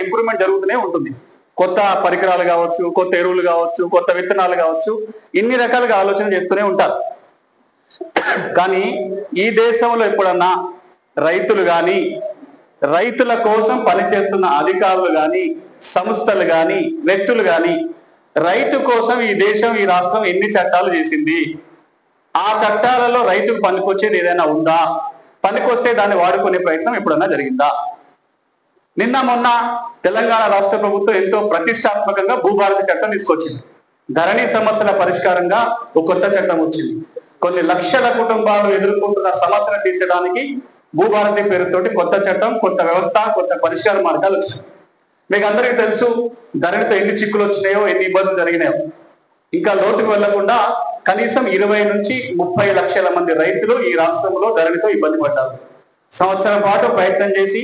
Improvement జరుగుతూనే ఉంటుంది. కొత్త పరికరాలు కావచ్చు, కొత్త ఎరువులు కావచ్చు, కొత్త విత్తనాలు కావచ్చు, ఇన్ని రకాలుగా ఆలోచన చేస్తూనే ఉంటారు. కానీ ఈ దేశంలో ఎప్పుడన్నా రైతులు కానీ, రైతుల కోసం పనిచేస్తున్న అధికారులు కానీ, సంస్థలు కానీ, వ్యక్తులు కానీ రైతు కోసం ఈ దేశం, ఈ రాష్ట్రం ఎన్ని చట్టాలు చేసింది? ఆ చట్టాలలో రైతుకు పనికొచ్చేది ఏదైనా ఉందా? పనికొస్తే దాన్ని వాడుకునే ప్రయత్నం ఎప్పుడన్నా జరిగిందా? నిన్న మొన్న తెలంగాణ రాష్ట్ర ప్రభుత్వం ఎంతో ప్రతిష్టాత్మకంగా భూభారతి చట్టం తీసుకొచ్చింది. ధరణి సమస్యల పరిష్కారంగా ఒక కొత్త చట్టం వచ్చింది. కొన్ని లక్షల కుటుంబాలు ఎదుర్కొంటున్న సమస్యలు తీర్చడానికి భూభారతి పేరుతోటి కొత్త చట్టం, కొత్త వ్యవస్థ, కొత్త పరిష్కార మార్గాలు వచ్చాయి. మీకు అందరికీ తెలుసు ధరణితో ఎన్ని చిక్కులు వచ్చినాయో, ఎన్ని ఇబ్బందులు జరిగినాయో. ఇంకా లోతుకు వెళ్లకుండా కనీసం 20 నుంచి 30 లక్షల మంది రైతులు ఈ రాష్ట్రంలో ధరణితో ఇబ్బంది పడ్డారు. సంవత్సరం పాటు ప్రయత్నం చేసి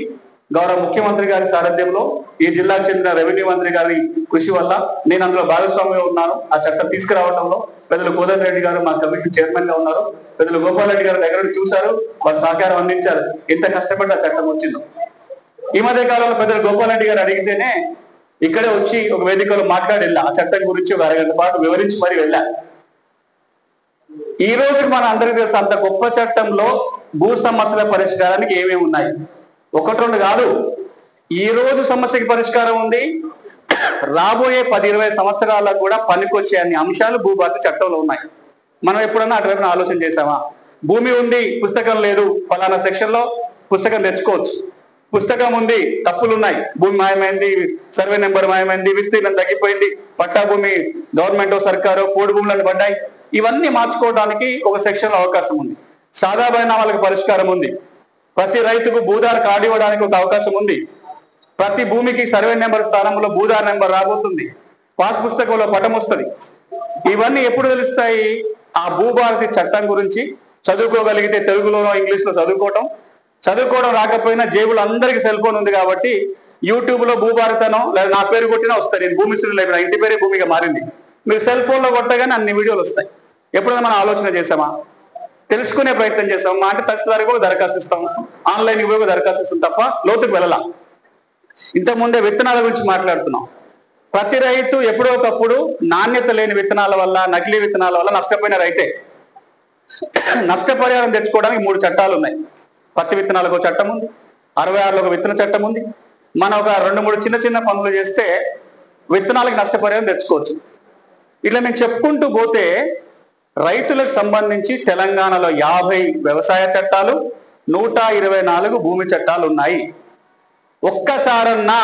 గౌరవ ముఖ్యమంత్రి గారి సారథ్యంలో, ఈ జిల్లాకు చెందిన రెవెన్యూ మంత్రి గారి కృషి వల్ల నేను అందులో భాగస్వామ్యం ఉన్నాను. ఆ చట్టం తీసుకురావడంలో పెద్దలు కోదండ రెడ్డి గారు మా కమిషన్ చైర్మన్ గా ఉన్నారు. పెద్దలు గోపాల్ రెడ్డి గారు దగ్గర చూశారు, వారు సహకారం అందించారు. ఎంత కష్టపడి ఆ చట్టం వచ్చిందో. ఈ మధ్య కాలంలో పెద్దలు గోపాల్ రెడ్డి గారు అడిగితేనే ఇక్కడే వచ్చి ఒక వేదికలో మాట్లాడి వెళ్ళా. ఆ చట్టం గురించి ఒక అరగంట పాటు వివరించి మరి వెళ్ళా. ఈ రోజు మన అందరికీ తెలుసు, అంత గొప్ప చట్టంలో భూ సమస్యల పరిష్కారానికి ఏమేమి ఉన్నాయి? ఒకటి రెండు కాదు. ఈ రోజు సమస్యకి పరిష్కారం ఉంది. రాబోయే 10-20 సంవత్సరాలకు కూడా పనికొచ్చే అన్ని అంశాలు భూభారతి చట్టంలో ఉన్నాయి. మనం ఎప్పుడన్నా అటువైపున ఆలోచన చేసామా? భూమి ఉంది, పుస్తకం లేదు, ఫలానా సెక్షన్ లో పుస్తకం తెచ్చుకోవచ్చు. పుస్తకం ఉంది, తప్పులు ఉన్నాయి, భూమి మాయమైంది, సర్వే నెంబర్ మాయమైంది, విస్తీర్ణం తగ్గిపోయింది, పట్టా భూమి గవర్నమెంట్ సర్కారు పోడు భూములను పడ్డాయి. ఇవన్నీ మార్చుకోవడానికి ఒక సెక్షన్ లో అవకాశం ఉంది. సాదా పరిణామాలకు పరిష్కారం ఉంది. ప్రతి రైతుకు భూదార్ కార్డు ఇవ్వడానికి ఒక అవకాశం ఉంది. ప్రతి భూమికి సర్వే నెంబర్ స్థానంలో భూదార్ నెంబర్ రాబోతుంది. పాస్ పుస్తకంలో పటం వస్తుంది. ఇవన్నీ ఎప్పుడు తెలుస్తాయి? ఆ భూభారతి చట్టం గురించి చదువుకోగలిగితే తెలుగులోనో ఇంగ్లీష్లో చదువుకోవడం రాకపోయినా జేబులో అందరికీ సెల్ ఫోన్ ఉంది కాబట్టి యూట్యూబ్ లో భూభారతనో లేదా నా పేరు కొట్టినా వస్తాయి. నేను భూమిశ్రీ లేదు, నా ఇంటి పేరే భూమిగా మారింది. మీరు సెల్ ఫోన్ లో కొట్టగానే అన్ని వీడియోలు వస్తాయి. ఎప్పుడైనా మనం ఆలోచన చేసామా? తెలుసుకునే ప్రయత్నం చేసామా? అంటే తహసీల్దార్ కూడా దరఖాస్తు ఇస్తాం, ఆన్లైన్ కూడా దరఖాస్తు ఇస్తాం తప్ప లోతుకు వెళ్ళాల. ఇంతకుముందే విత్తనాల గురించి మాట్లాడుతున్నాం. ప్రతి రైతు ఎప్పుడో ఒకప్పుడు నాణ్యత లేని విత్తనాల వల్ల, నకిలీ విత్తనాల వల్ల నష్టపోయిన రైతే. నష్టపరిహారం తెచ్చుకోవడానికి 3 చట్టాలు ఉన్నాయి. పత్తి విత్తనాలకు ఒక చట్టం ఉంది, 66లో ఒక విత్తన చట్టం ఉంది. మనం ఒక 2-3 చిన్న చిన్న పనులు చేస్తే విత్తనాలకు నష్టపరిహారం తెచ్చుకోవచ్చు. ఇట్లా నేను చెప్పుకుంటూ పోతే రైతులకు సంబంధించి తెలంగాణలో 50 వ్యవసాయ చట్టాలు, 124 భూమి చట్టాలు ఉన్నాయి. ఒక్కసారన్నా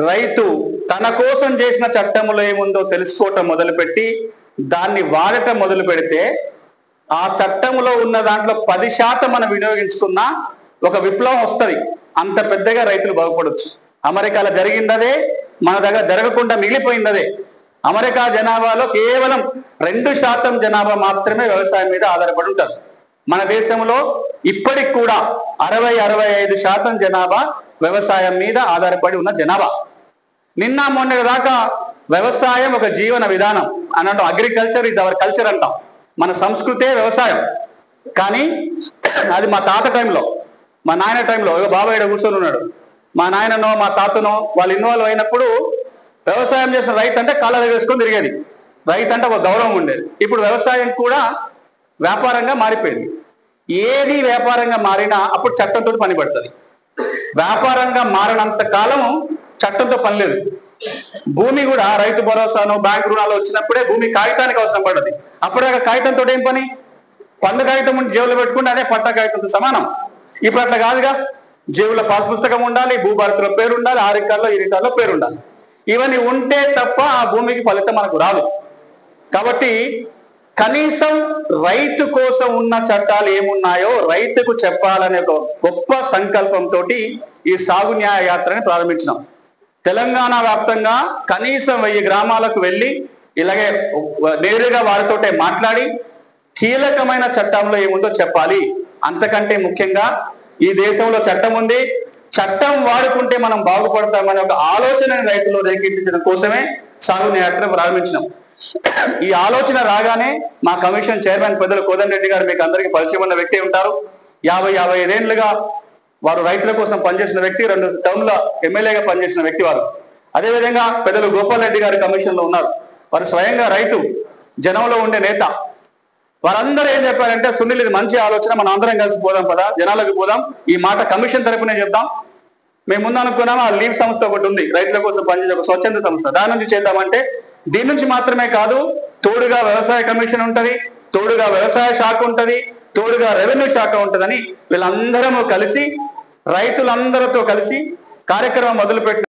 రైతు తన కోసం చేసిన చట్టంలో ఏముందో తెలుసుకోవటం మొదలుపెట్టి దాన్ని వాడటం మొదలు పెడితే ఆ చట్టంలో ఉన్న దాంట్లో 10% మనం వినియోగించుకున్నా ఒక విప్లవం వస్తుంది. అంత పెద్దగా రైతులు బాగుపడవచ్చు. అమెరికాలో జరిగిందదే, మన దగ్గర జరగకుండా మిగిలిపోయిందదే. అమెరికా జనాభాలో కేవలం 2% జనాభా మాత్రమే వ్యవసాయం మీద ఆధారపడి ఉంటారు. మన దేశంలో ఇప్పటికి కూడా 60-65% జనాభా వ్యవసాయం మీద ఆధారపడి ఉన్న జనాభా. నిన్న మొన్న దాకా వ్యవసాయం ఒక జీవన విధానం అని అంటాం. అగ్రికల్చర్ ఈజ్ అవర్ కల్చర్ అంటాం. మన సంస్కృతే వ్యవసాయం. కానీ అది మా తాత టైంలో, మా నాయన టైంలో, బాబాయ్ కూర్చొని ఉన్నాడు, మా నాయననో మా తాతనో వాళ్ళు ఇన్వాల్వ్ అయినప్పుడు వ్యవసాయం చేసిన రైతు అంటే కాళ్ళ దగ్గర వేసుకొని తిరిగేది. రైతు అంటే ఒక గౌరవం ఉండేది. ఇప్పుడు వ్యవసాయం కూడా వ్యాపారంగా మారిపోయింది. ఏది వ్యాపారంగా మారినా అప్పుడు చట్టంతో పని పడుతుంది. వ్యాపారంగా మారినంత కాలం చట్టంతో పని లేదు. భూమి కూడా రైతు భరోసాను, బ్యాంకు రుణాలు వచ్చినప్పుడే భూమి కాగితానికి అవసరం పడ్డది. అప్పుడే కాగితంతో ఏం పని? పండు కాగితం జేబులో పెట్టుకుంటే అదే పట్ట కాగితంతో సమానం. ఇప్పుడు అట్లా కాదుగా. జేబులో పాస్ పుస్తకం ఉండాలి, భూభారతిలో పేరు ఉండాలి, ఆ రికార్డులో ఈ రికార్డులో పేరు ఉండాలి. ఇవన్నీ ఉంటే తప్ప ఆ భూమికి ఫలితం మనకు రాదు. కాబట్టి కనీసం రైతు కోసం ఉన్న చట్టాలు ఏమున్నాయో రైతుకు చెప్పాలనే ఒక గొప్ప సంకల్పంతో ఈ సాగు న్యాయ యాత్రని ప్రారంభించినాం. తెలంగాణ వ్యాప్తంగా కనీసం 1000 గ్రామాలకు వెళ్ళి ఇలాగే నేరుగా వారితోటే మాట్లాడి కీలకమైన చట్టంలో ఏముందో చెప్పాలి. అంతకంటే ముఖ్యంగా ఈ దేశంలో చట్టం ఉంది, చట్టం వాడుకుంటే మనం బాగుపడతామనే ఒక ఆలోచనని రైతుల్లో రేకెత్తించడం కోసమే సాగు న్యాయ యాత్ర ప్రారంభించినాం. ఈ ఆలోచన రాగానే మా కమిషన్ చైర్మన్ పెద్దలు కోదండ రెడ్డి గారు మీకు అందరికీ పరిచయం ఉన్న వ్యక్తి ఉంటారు. 50-55 ఏళ్లుగా వారు రైతుల కోసం పనిచేసిన వ్యక్తి, 2 టర్మ్ల ఎమ్మెల్యేగా పనిచేసిన వ్యక్తి వారు. అదేవిధంగా పెద్దలు గోపాల్ రెడ్డి గారి కమిషన్లో ఉన్నారు. వారు స్వయంగా రైతు, జనంలో ఉండే నేత. వారందరూ ఏం చెప్పారంటే, సునీల్ ఇది మంచి ఆలోచన, మనం అందరం కలిసి పోదాం పదా, జనాలకు పోదాం, ఈ మాట కమిషన్ తరపునే చెప్దాం. మేము ముందు అనుకున్నాము ఆ లీవ్ సంస్థ ఒకటి ఉంది, రైతుల కోసం పనిచేసే ఒక స్వచ్ఛంద సంస్థ, దాని నుంచి చేద్దామంటే దీని నుంచి మాత్రమే కాదు, తోడుగా వ్యవసాయ కమిషన్ ఉంటది, తోడుగా వ్యవసాయ శాఖ ఉంటది, తోడుగా రెవెన్యూ శాఖ ఉంటదని వీళ్ళందరము కలిసి రైతులందరితో కలిసి కార్యక్రమం మొదలుపెట్టిన